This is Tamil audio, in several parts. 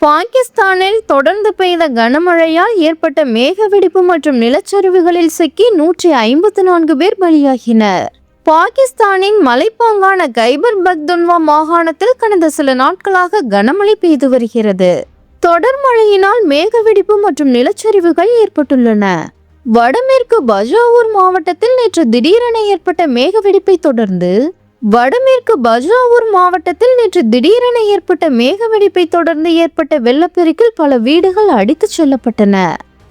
பாகிஸ்தானில் தொடர்ந்து பெய்த கனமழையால் ஏற்பட்ட மேகவெடிப்பு மற்றும் நிலச்சரிவுகளில் சிக்கி 154 பேர் பலியாகினர். பாகிஸ்தானின் மலைப்பாங்கான கைபர் பக்துன்வா மாகாணத்தில் கடந்த சில நாட்களாக கனமழை பெய்து வருகிறது. தொடர் மழையினால் மேகவெடிப்பு மற்றும் நிலச்சரிவுகள் ஏற்பட்டுள்ளன. வடமேற்கு பஜாவூர் மாவட்டத்தில் நேற்று திடீரென ஏற்பட்ட மேகவெடிப்பை தொடர்ந்து ஏற்பட்ட வெள்ளப்பெருக்கில் பல வீடுகள் அடித்துச் செல்லப்பட்டன.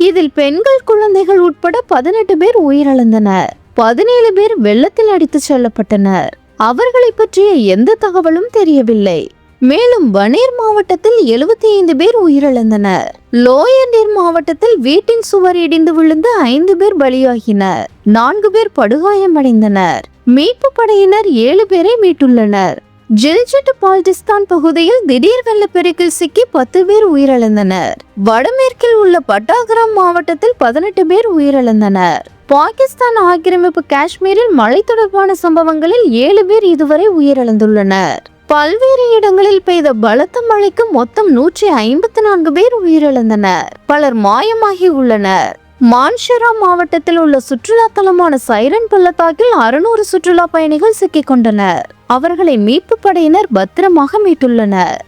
இதில் பெண்கள், குழந்தைகள் உட்பட 18 பேர் உயிரிழந்தனர். 17 பேர் வெள்ளத்தில் அடித்துச் செல்லப்பட்டனர். அவர்களை பற்றிய எந்த தகவலும் தெரியவில்லை. மேலும் பனேர் மாவட்டத்தில் 75 பேர் உயிரிழந்தனர். லோயர் டீர் மாவட்டத்தில் வீட்டின் சுவர் இடிந்து விழுந்து 5 பேர் பலியாகினர். 4 பேர் படுகாயமடைந்தனர். மீட்பு படையினர் 7 பேரை மீட்டுள்ளனர். ஜில்ஜிட் பால்டிஸ்தான் பகுதியில் திடீர் வெள்ளப்பெருக்கில் சிக்கி 10 பேர் உயிரிழந்தனர். வடமேற்கில் உள்ள பட்டாகிராம் மாவட்டத்தில் 18 பேர் உயிரிழந்தனர். பாகிஸ்தான் ஆக்கிரமிப்பு காஷ்மீரில் மழை தொடர்பான சம்பவங்களில் 7 பேர் இதுவரை உயிரிழந்துள்ளனர். பல்வேறு இடங்களில் பெய்த பலத்த மழைக்கு மொத்தம் 154 பேர் உயிரிழந்தனர். பலர் மாயமாகி உள்ளனர். மான்ஷரா மாவட்டத்தில் உள்ள சுற்றுலா தலமான சைரன் பள்ளத்தாக்கில் 600 சுற்றுலா பயணிகள் சிக்கிக் கொண்டனர். அவர்களை மீட்பு படையினர் பத்திரமாக மீட்டுள்ளனர்.